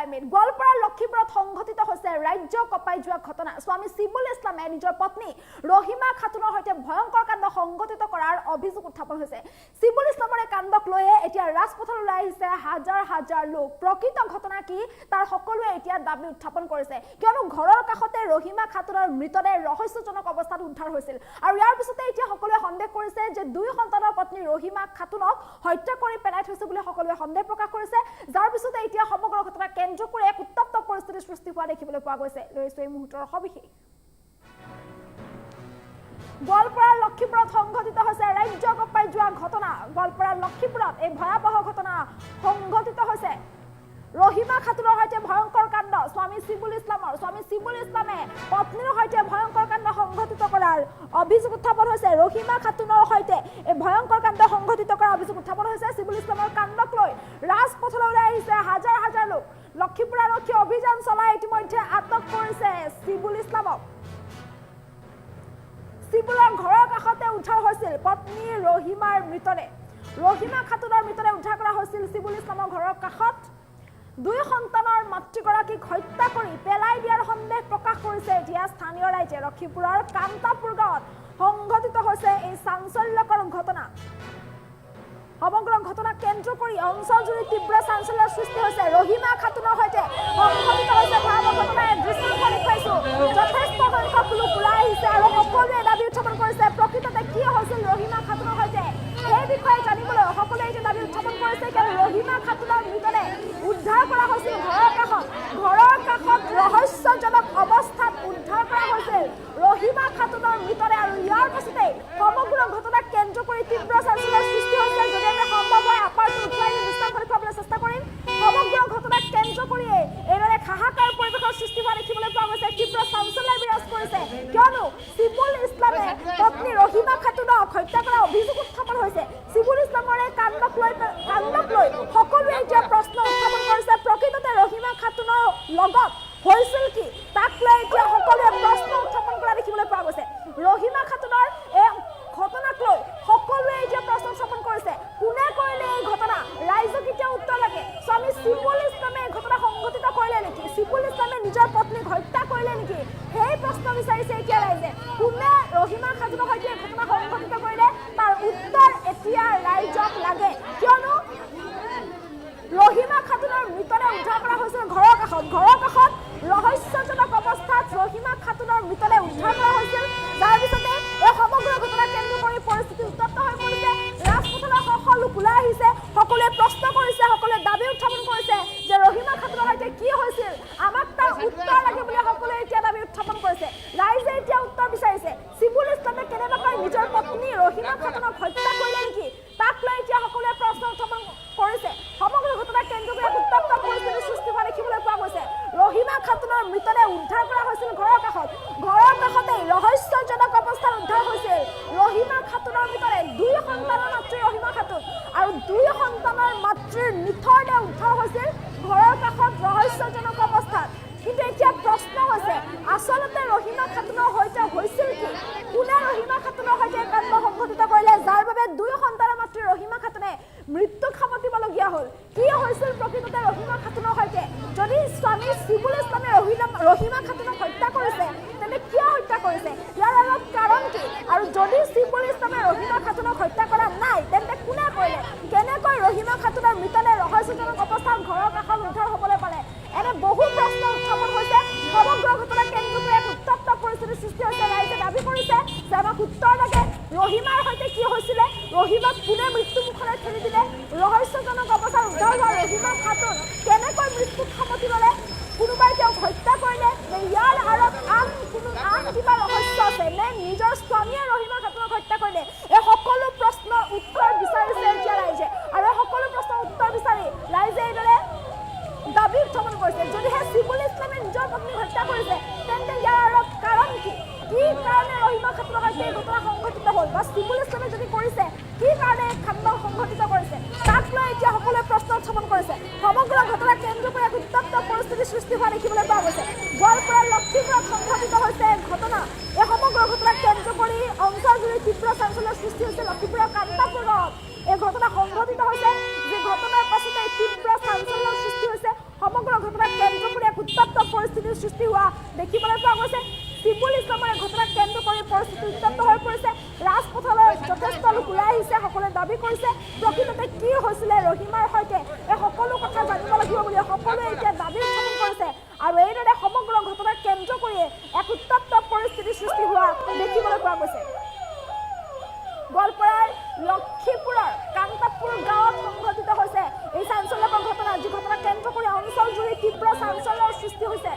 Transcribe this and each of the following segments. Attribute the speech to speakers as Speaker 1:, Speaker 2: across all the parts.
Speaker 1: Climate গোৱালপাৰাৰ লক্ষীপুৰত সংঘটিত হৈছে ৰাজ্য কপাই যোৱা ঘটনা স্বামী শিবুল ইছলামে নিজৰ পত্নী ৰহিমা খাতুনৰ সৈতে ভয়ংকৰ কাণ্ড সংঘটিত কৰাৰ অভিযোগ উত্থাপন হৈছে শিবুল ইছলামৰ এই কাণ্ডক লৈ এতিয়া ৰাজপথলৈ ওলাই আহিছে হাজাৰ হাজাৰ লোক প্ৰকৃত ঘটনা কি তাৰ সকলোৱে এতিয়া দাবী উত্থাপন কৰিছে কিয়নো ঘৰৰ কাষতে ৰহিমা খাতুনৰ মৃতদেহ ৰহস্যজনক অৱস্থাত উদ্ধাৰ হৈছিল আৰু ইয়াৰ পিছতে এতিয়া সকলোৱে সন্দেহ কৰিছে যে দুই সন্তানৰ পত্নী ৰহিমা খাতুনক হত্যা কৰি পেলাই থৈছে বুলি সকলোৱে সন্দেহ প্ৰকাশ কৰিছে যাৰ পিছতে এতিয়া সমগ্ৰ ঘটনা কেন্দ্ৰ কৰি এক উত্তপ্ত পৰিস্থিতি সৃষ্টি হোৱা দেখিবলৈ পোৱা গৈছে লৈছো এই মুহূৰ্তৰ সবিশেষ গোৱালপাৰাৰ লক্ষীপুৰত সংঘটিত হৈছে ৰাজ্য কপাই যোৱা ঘটনা গোৱালপাৰাৰ লক্ষীপুৰত এই ভয়াবহ ঘটনা সংঘটিত হৈছে ৰহিমা খাতুনৰ সৈতে ভয়ংকৰ কাণ্ড স্বামী শিবুল ইছলামে পত্নীৰ সৈতে ভয়ংকৰ কাণ্ড সংঘটিত কৰাৰ অভিযোগ উত্থাপন হৈছে ৰহিমা খাতুনৰ সৈতে এই ভয়ংকৰ কাণ্ড সংঘটিত কৰাৰ অভিযোগ উত্থাপন হৈছে শিবুল ইছলামৰ কাণ্ডক লৈ ৰাজপথলৈ ওলাই আহিছে হাজাৰ হাজাৰ লোক লক্ষীপুৰ আৰক্ষী অভিযান চলাই ইতিমধ্যে আটক কৰিছে শিবুল ইছলামক শিবুলৰ ঘৰৰ কাষতে উদ্ধাৰ হৈছিল পত্নী ৰহিমাৰ মৃতদেহ ৰহিমা খাতুনৰ মৃতদেহ উদ্ধাৰ কৰা হৈছিল শিবুল ইছলামৰ ঘৰৰ কাষত দুই সন্তানৰ মাতৃগৰাকীক হত্যা কৰি পেলাই দিয়াৰ সন্দেহ প্ৰকাশ কৰিছে এতিয়া স্থানীয় ৰাইজে লক্ষীপুৰৰ কান্তাপুৰ গাঁৱত সংঘটিত হৈছে এই চাঞ্চল্যকৰ ঘটনা সমগ্ৰ ঘটনা কেন্দ্ৰ কৰি অঞ্চলজুৰি তীব্ৰ চাঞ্চল্যৰ সৃষ্টি হৈছে ৰহিমা খাতুনৰ সৈতে সংঘটিত হৈছে ভয়াবহ ঘটনাৰ দৃশ্যাংশ দেখুৱাইছো যথেষ্ট সংখ্যক লোক ওলাই আহিছে আৰু সকলোৱে দাবী উত্থাপন কৰিছে প্ৰকৃততে কি হৈছিল ৰহিমা খাতুনৰ সৈতে সেই বিষয়ে জানিবলৈ সকলোৱে এতিয়া দাবী উত্থাপন কৰিছে কিয়নো ৰহিমা খাতুনৰ মৃতদেহ উদ্ধাৰ কৰা হৈছিল ঘৰৰ কাষত ৰহস্যজনক অৱস্থাত উদ্ধাৰ কৰা হৈছিল ৰহিমা খাতুনৰ মৃতদেহ আৰু ইয়াৰ পাছতে সমগ্ৰ ঘটনা কেন্দ্ৰ কৰি তীব্ৰ চাঞ্চল্যৰ সৃষ্টি হৈছে যদি আমি সম্ভৱ হয় আপাৰটো উঠাই দৃষ্টান্ত দেখুৱাবলৈ চেষ্টা কৰিম সমগ্ৰ ঘটনা কেন্দ্ৰ কৰিয়ে এইদৰে হাহাকাৰ পৰিৱেশৰ সৃষ্টি হোৱা দেখিবলৈ পোৱা গৈছে তীব্ৰ চাঞ্চল্য বিৰাজ কৰিছে কিয়নো শিবুল ইছলামে পত্নী ৰহিমা খাতুনক হত্যা কৰা অভিযোগ উত্থাপন হৈছে শিবুল ইছলামৰ এই কাণ্ডক লৈ সকলোৱে এতিয়া প্ৰশ্ন উত্থাপন কৰিছে প্ৰকৃততে ৰহিমা খাতুনৰ লগত হৈছিল কি তাক লৈ এতিয়া সকলোৱে প্ৰশ্ন উত্থাপন কৰা দেখিবলৈ পোৱা গৈছে ৰহিমা খাতুনৰ এই ঘটনাক লৈ সকলোৱে এতিয়া প্ৰশ্ন উত্থাপন কৰিছে কোনে কৰিলে এই ঘটনা ৰাইজক এতিয়া উত্তৰ লাগে স্বামী শিবুল ইছলামে এই ঘটনা সংঘটিত কৰিলে নেকি শিবুল ইছলামে নিজৰ পত্নীক হত্যা কৰিলে নেকি সেই প্ৰশ্ন বিচাৰিছে এতিয়া ৰাইজে কোনে ৰহিমা খাতুনৰ সৈতে এই ঘটনা সংঘটিত কৰিলে তাৰ উত্তৰ এতিয়া ৰাইজক লাগে কিয়নো ৰহিমা খাতুনৰ মৃতদেহ উদ্ধাৰ কৰা হৈছিল ঘৰৰ কাষত ৰহস্যজনক অৱস্থাত ৰহিমা খাতুনৰ মৃতদেহ উদ্ধাৰ কৰা হৈছিল যাৰ পিছতে এই সমগ্ৰ ঘটনা কেন্দ্ৰ কৰি পৰিস্থিতি উত্তপ্ত হৈ পৰিছে ৰাজপথলৈ সকলো ওলাই আহিছে সকলোৱে প্ৰশ্ন কৰিছে সকলোৱে দাবী উত্থাপন কৰিছে যে ৰহিমা খাতুনৰ সৈতে কি হৈছিল আমাক তাৰ উত্তৰ লাগে বুলি সকলোৱে এতিয়া দাবী উত্থাপন কৰিছে ৰাইজে এতিয়া উত্তৰ বিচাৰিছে শিবুল ইছলামে কেনেবাকৈ নিজৰ পত্নী ৰহিমা খাতুনক হত্যা কৰিলে নেকি তাক লৈ এতিয়া সকলোৱে প্ৰশ্ন উত্থাপন কৰিছে সমগ্ৰ ঘটনা কেন্দ্ৰ কৰি এক উত্তপ্ত পৰিস্থিতিৰ সৃষ্টি হোৱা দেখিবলৈ পোৱা গৈছে ৰহিমা খাতুনৰ মৃতদেহ উদ্ধাৰ কৰা হৈছিল ঘৰৰ কাষতে ৰহস্যজনক অৱস্থাত উদ্ধাৰ হৈছিল ৰহিমা খাতুনৰ মৃতদেহ দুই সন্তানৰ মাতৃ ৰহিমা খাতুন আৰু দুই সন্তানৰ মাতৃৰ নিথৰ দেহ উদ্ধাৰ হৈছিল ঘৰৰ কাষত ৰহস্যজনক অৱস্থাত কিন্তু এতিয়া প্ৰশ্ন হৈছে আচলতে ৰহিমা খাতুনৰ সৈতে হৈছিল কি কোনে ৰহিমা খাতুনৰ সৈতে কাণ্ড সংঘটিত কৰিলে যাৰ বাবে দুই সন্তানৰ মাতৃ ৰহিমা খাতুনে মৃত্যুক সামতিবলগীয়া হ'ল কি হৈছিল প্ৰকৃততে ৰহিমা খাতুনৰ সৈতে যদি স্বামী শিবুল ইছলামে ৰহিমা খাতুনক হত্যা কৰিছে তেন্তে কিয় হত্যা কৰিছে ইয়াৰ অলপ কাৰণ কি আৰু যদি শিবুল ইছলামে ৰহিমা খাতুনক হত্যা কৰা নাই তেন্তে কোনে কৰিলে কেনেকৈ ৰহিমা খাতুনৰ মৃতদেহ ৰহস্যজনক অৱস্থাত ঘৰৰ কাষত উদ্ধাৰ হ'বলৈ পালে এনে বহু প্ৰশ্ন উত্থাপন হৈছে সমগ্ৰ ঘটনা কেন্দ্ৰ কৰি এক উত্তপ্ত পৰিস্থিতিৰ সৃষ্টি হৈছে ৰাইজে দাবী কৰিছে যে আমাক উত্তৰ লাগে ৰহিমাৰ সৈতে কি হৈছিলে ৰহিমাক কোনে মৃত্যুমুখলৈ ঠেলি দিলে ৰহস্যজনক অৱস্থাত উদ্ধাৰ হোৱা ৰহিমা খাতুন কেনেকৈ মৃত্যুক সামতি ল'লে কোনোবাই তেওঁক হত্যা কৰিলে নে ইয়াৰ আঁৰত আন কিবা ৰহস্য আছে নে নিজৰ স্বামীয়ে ৰহিমা খাতুনক হত্যা কৰিলে এই সকলো প্ৰশ্নৰ উত্তৰ বিচাৰিছে এতিয়া ৰাইজে আৰু এই সকলো প্ৰশ্নৰ উত্তৰ বিচাৰি ৰাইজে এইদৰে দাবী উত্থাপন কৰিছে যদিহে শিবুল ইছলামে নিজৰ পত্নীক হত্যা কৰিছে তেন্তে ইয়াৰ আঁৰত কাৰণ কি কাৰণে ৰহিমা খাতুনৰ সৈতে এই ঘটনা সংঘটিত হ'ল বা শিবুল ইছলামে যদি কৰিছে কি কাৰণে এই কাণ্ড সংঘটিত কৰিছে তাক লৈ এতিয়া সকলোৱে প্ৰশ্ন উত্থাপন কৰিছে সমগ্ৰ ঘটনা কেন্দ্ৰ কৰি এক উত্তপ্ত পৰিস্থিতিৰ সৃষ্টি হোৱা দেখিবলৈ পোৱা গৈছে গোৱালপাৰাৰ লক্ষীপুৰত সংঘটিত হৈছে ঘটনা এই সমগ্ৰ ঘটনা কেন্দ্ৰ কৰি অঞ্চলজুৰি তীব্ৰ চাঞ্চল্যৰ সৃষ্টি হৈছে লক্ষীপুৰৰ কান্তাপুৰ গাঁৱত এই ঘটনা সংঘটিত হৈছে যে ঘটনাৰ পাছতে তীব্ৰ চাঞ্চল্যৰ সৃষ্টি হৈছে সমগ্ৰ ঘটনা পৰিস্থিতিৰ সৃষ্টি হোৱা দেখিবলৈ পোৱা গৈছে। সিবুল ইছলামৰ ঘটনাক কেন্দ্ৰ কৰি পৰিস্থিতি উত্তপ্ত হৈ পৰিছে। ৰাজপথলৈ যথেষ্ট লোক ওলাই আহিছে, সকলোৱে দাবী কৰিছে প্ৰকৃততে কি হৈছিলে ৰহিমাৰ সৈতে, এই সকলো কথা জানিব লাগিব বুলি সকলোৱে এতিয়া দাবী উত্থাপন কৰিছে। আৰু এইদৰে সমগ্ৰ ঘটনাক কেন্দ্ৰ কৰিয়ে এক উত্তপ্ত পৰিস্থিতিৰ সৃষ্টি হোৱা দেখিবলৈ পোৱা গৈছে। গোৱালপাৰাৰ লক্ষীপুৰৰ কান্তাপুৰ গাঁৱত সংঘটিত হৈছে এই চাঞ্চল্যকৰ ঘটনা, যি ঘটনাক কেন্দ্ৰ কৰি অঞ্চল জুৰি তীব্ৰ চাঞ্চল্যৰ সৃষ্টি হৈছে।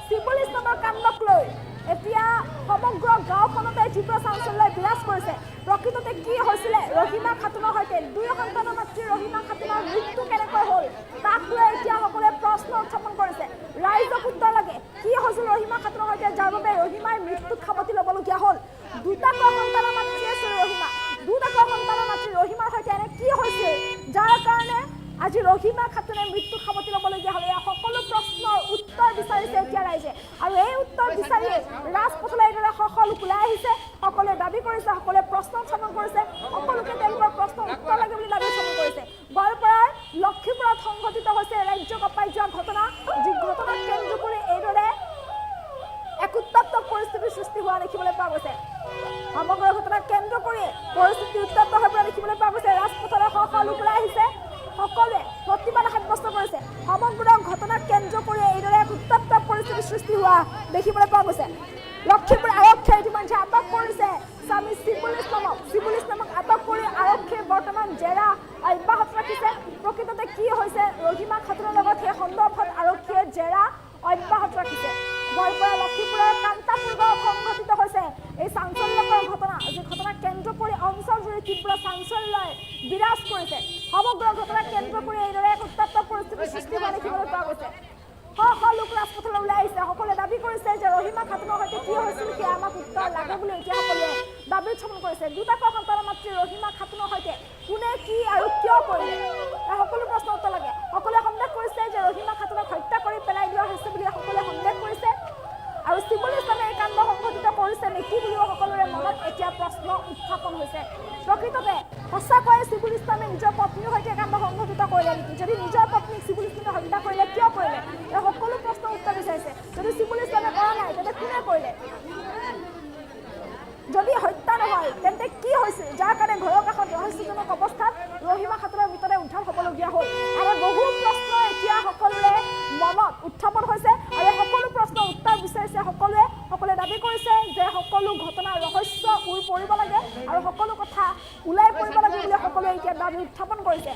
Speaker 1: সিবুল ইছলামৰ কাণ্ডক লৈ এতিয়া সমগ্ৰ গাঁওখনতে তীব্ৰ চাঞ্চল্যই বিৰাজ কৰিছে। প্ৰকৃততে কি হৈছিলে ৰহিমা খাতুনৰ সৈতে, 2 সন্তানৰ মাতৃ ৰহিমা খাতুনৰ মৃত্যু কেনেকৈ হ'ল তাক লৈ এতিয়া সকলোৱে প্ৰশ্ন উত্থাপন কৰিছে। ৰাইজক উত্তৰ লাগে কি হৈছিল ৰহিমা খাতুনৰ সৈতে, যাৰ বাবে ৰহিমাৰ মৃত্যুক সাৱটি ল'বলগীয়া হ'ল। 2টা সন্তানৰ মাতৃ আছিল ৰহিমা, 2টা সন্তানৰ মাতৃ ৰহিমাৰ সৈতে এনে কি হৈছিল যাৰ কাৰণে আজি ৰহিমা খাতুনে মৃত্যুক সাৱটি ল'বলগীয়া হ'ল। এই সকলো প্ৰশ্নৰ উত্তৰ বিচাৰিছে এতিয়া ৰাইজে, আৰু এই উত্তৰ বিচাৰিয়ে ৰাজপথলৈ এইদৰে সকলো ওলাই আহিছে, সকলোৱে দাবী কৰিছে, সকলোৱে প্ৰশ্ন উত্থাপন কৰিছে, সকলোকে তেওঁলোকৰ প্ৰশ্নৰ উত্তৰ লাগে বুলি দাবী উত্থাপন কৰিছে। গোৱালপাৰাৰ লক্ষীপুৰত সংঘটিত হৈছে ৰাজ্য কঁপাই যোৱা ঘটনা, যি ঘটনাক কেন্দ্ৰ কৰি এইদৰে এক উত্তপ্ত পৰিস্থিতিৰ সৃষ্টি হোৱা দেখিবলৈ পোৱা গৈছে। সমগ্ৰ ঘটনাক কেন্দ্ৰ কৰি পৰিস্থিতি উত্তপ্ত হৈ পৰা দেখিবলৈ পোৱা গৈছে। ৰাজপথলৈ সকলো ওলাই আহিছে, সকলোৱে প্ৰতিবাদ সাব্যস্ত কৰিছে। সমগ্ৰ ঘটনাক কেন্দ্ৰ কৰি এইদৰে এক উত্তপ্ত পৰিস্থিতিৰ সৃষ্টি হোৱা দেখিবলৈ পোৱা গৈছে। লক্ষীপুৰ আৰক্ষীয়ে ইতিমধ্যে আটক কৰিছে স্বামী সিবুল ইছলামক। সিবুল ইছলামক আটক কৰি আৰক্ষীয়ে বৰ্তমান জেৰা অব্যাহত ৰাখিছে। প্ৰকৃততে কি হৈছে ৰহিমা খাতুনৰ লগত সেই সন্দৰ্ভত আৰক্ষীয়ে জেৰা অব্যাহত ৰাখিছে। গোৱালপাৰা লক্ষীপুৰৰ কান্তাপুৰ গাঁৱত সংঘটিত হৈছে এই চাঞ্চল্যকৰ ঘটনা, যি ঘটনাক কেন্দ্ৰ কৰি অঞ্চল জুৰি তীব্ৰ চাঞ্চল্যই বিৰাজ কৰিছে। সমগ্ৰ ঘটনাক কেন্দ্ৰ কৰি এইদৰে এক উত্তপ্ত পৰিস্থিতিৰ সৃষ্টি হোৱা দেখিবলৈ পোৱা গৈছে। লোক ৰাজপথলৈ ওলাই আহিছে, সকলোৱে দাবী কৰিছে যে ৰহিমা খাতুনৰ সৈতে কি হৈছিল সেয়া আমাক উত্তৰ লাগে বুলি এতিয়া সকলোৱে দাবী উত্থাপন কৰিছে। 2টা সন্তানৰ মাতৃ ৰহিমা খাতুনৰ সৈতে কোনে কি আৰু কিয় কৰিলে এই সকলো প্ৰশ্ন উত্তৰ লাগে। সকলোৱে সন্দেহ কৰিছে যে ৰহিমা খাতুনক হত্যা কৰি পেলাই দিয়া হৈছে বুলি সকলোৱে সন্দেহ কৰিছে, আৰু সিবুল ইছলামে এই কাণ্ড সংঘটিত কৰিছে নেকি বুলিও সকলোৰে মনত এতিয়া প্ৰশ্ন উত্থাপন হৈছে। প্ৰকৃততে সঁচাকৈয়ে সিবুল ইছলামে নিজৰ পত্নীৰ সৈতে কাণ্ড সংঘটিত কৰিলে নেকি? যদি নিজৰ পত্নীক সিবুল ইছলামে হত্যা কৰিলে কিয় কৰিলে, এই সকলো প্ৰশ্নৰ উত্তৰ বিচাৰিছে। যদি সিবুল ইছলামে কৰা নাই তেন্তে কোনে কৰিলে? যদি হত্যা নহয় তেন্তে কি হৈছিল যাৰ কাৰণে ঘৰৰ কাষত ৰহস্যজনক অৱস্থাত ৰহিমা খাতুনৰ মৃতদেহ উদ্ধাৰ হ'বলগীয়া হ'ল? আৰু বহু প্ৰশ্ন এতিয়া সকলোৰে মনত উত্থাপন হৈছে, আৰু সকলো প্ৰশ্নৰ উত্তৰ বিচাৰিছে সকলোৱে দাবী কৰিছে যে সকলো ঘটনাৰ ৰহস্য উৰ পৰিব লাগে আৰু সকলো কথা ওলাই পৰিব লাগে বুলি সকলোৱে এতিয়া দাবী উত্থাপন কৰিছে।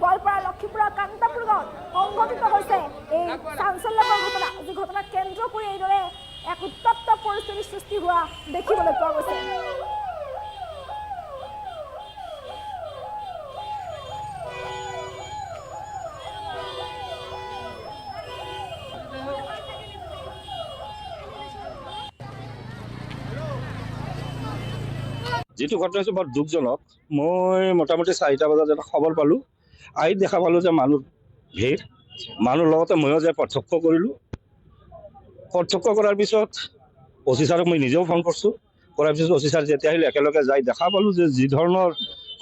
Speaker 1: গোৱালপাৰা লক্ষীপুৰৰ কান্তাপুৰ গাঁৱত সংঘটিত হৈছে এই চাঞ্চল্যকৰ ঘটনা, যি ঘটনাক কেন্দ্ৰ কৰি এইদৰে এক উত্তপ্ত পৰিস্থিতিৰ সৃষ্টি হোৱা দেখিবলৈ পোৱা গৈছে।
Speaker 2: যিটো ঘটনা হৈছে বৰ দুখজনক। মই মোটামুটি 4টা বজাত এটা খবৰ পালোঁ, আহি দেখা পালোঁ যে মানুহ ভিৰ, মানুহৰ লগতে ময়ো যে প্ৰত্যক্ষ কৰিলোঁ। প্ৰত্যক্ষ কৰাৰ পিছত অচি ছাৰক মই নিজেও ফোন কৰিছোঁ, কৰাৰ পিছত অচি ছাৰ যেতিয়া আহিলে একেলগে যাই দেখা পালোঁ যে যি ধৰণৰ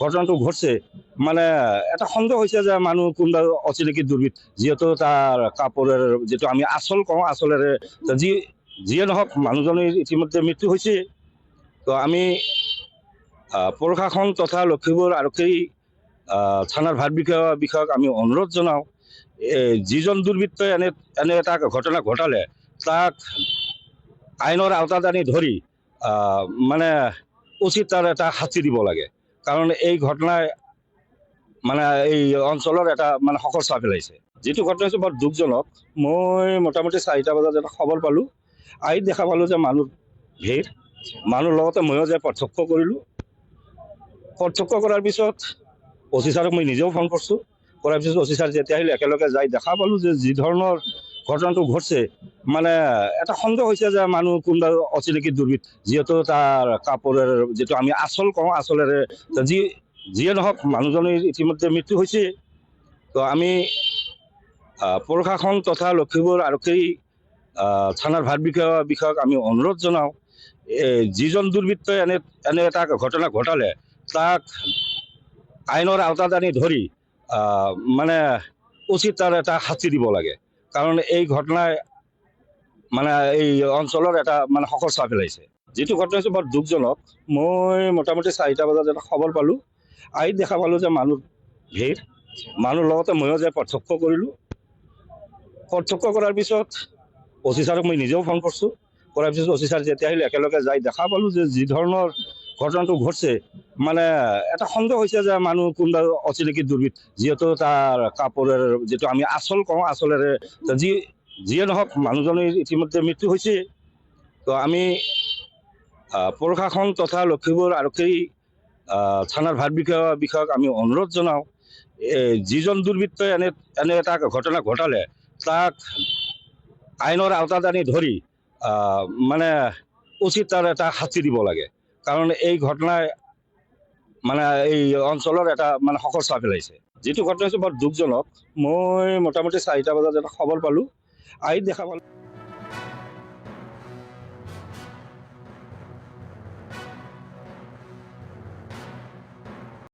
Speaker 2: ঘটনাটো ঘটছে, মানে এটা সন্দেহ হৈছে যে মানুহ কোনোবা অচিনাকি দুৰ্বৃত্ত, যিহেতু তাৰ কাপোৰেৰ যিটো আমি আচল কওঁ, আচলেৰে যিয়ে নহওক মানুহজনৰ ইতিমধ্যে মৃত্যু হৈছে। তো আমি প্ৰশাসন তথা লক্ষীপুৰ আৰক্ষী থানাৰ বিষয়ক আমি অনুৰোধ জনাওঁ, যিজন দুৰ্বৃত্তই এনে এটা ঘটনা ঘটালে তাক আইনৰ আওতাত আনি ধৰি মানে উচিত তাৰ এটা শাস্তি দিব লাগে। কাৰণ এই ঘটনাই মানে এই অঞ্চলৰ এটা মানে শোকৰ ছাঁ পেলাইছে। যিটো ঘটনা হৈছে বৰ দুখজনক। মই মোটামুটি 4টা বজাত এটা খবৰ পালোঁ, আহি দেখা পালোঁ যে মানুহ ভিৰ, মানুহৰ লগতে ময়ো যে প্ৰত্যক্ষ কৰিলোঁ। প্ৰত্যক্ষ কৰাৰ পিছত অচি ছাৰক মই নিজেও ফোন কৰিছোঁ, কৰাৰ পিছত অচি ছাৰ যেতিয়া আহিলে একেলগে যাই দেখা পালোঁ যে যি ধৰণৰ ঘটনাটো ঘটছে, মানে এটা সন্দেহ হৈছে যে মানুহ কোনোবা অচিনাকি দুৰ্বৃত্ত, যিহেতু তাৰ কাপোৰেৰ যিটো আমি আচল কওঁ, আচলেৰে যিয়ে নহওক মানুহজনৰ ইতিমধ্যে মৃত্যু হৈছে। তো আমি প্ৰশাসন তথা লক্ষীপুৰ আৰক্ষী থানাৰ বিষয়ক আমি অনুৰোধ জনাওঁ, যিজন দুৰ্বৃত্তই এনে এটা ঘটনা ঘটালে তাক আইনৰ আওতাত আনি ধৰি মানে উচিত তাৰ এটা শাস্তি দিব লাগে। কাৰণ এই ঘটনাই মানে এই অঞ্চলৰ এটা মানে শকত চাহ পেলাইছে। যিটো ঘটনা হৈছে বৰ দুখজনক। মই মোটামুটি 4টা বজাত এটা খবৰ পালোঁ, আহি দেখা পালোঁ যে মানুহ ভিৰ, মানুহৰ লগতে ময়ো যে প্ৰত্যক্ষ কৰিলোঁ। প্ৰত্যক্ষ কৰাৰ পিছত অচি ছাৰক মই নিজেও ফোন কৰিছোঁ। কৰাৰ পিছত অচি ছাৰ যেতিয়া আহিলে একেলগে যাই দেখা পালোঁ যে যি ধৰণৰ ঘটনাটো ঘটছে, মানে এটা সন্দেহ হৈছে যে মানুহ কোনোবা অচিনাকি দুৰ্বৃত্ত, যিহেতু তাৰ কাপোৰেৰ যিটো আমি আচল কওঁ, আচলেৰে যিয়ে নহওক মানুহজনৰ ইতিমধ্যে মৃত্যু হৈছে। তো আমি প্ৰশাসন তথা লখিমপুৰ আৰক্ষী থানাৰ বিষয়ক আমি অনুৰোধ জনাওঁ, যিজন দুৰ্বৃত্তই এনে এটা ঘটনা ঘটালে তাক আইনৰ আওতাত আনি ধৰি মানে উচিত তাৰ এটা শাস্তি দিব লাগে। কাৰণ এই ঘটনাই মানে এই অঞ্চলৰ এটা মানে শকত চাহ পেলাইছে। যিটো ঘটনা হৈছে বৰ দুখজনক। মই মোটামুটি 4টা বজাত এটা খবৰ পালোঁ, আহি দেখা পালোঁ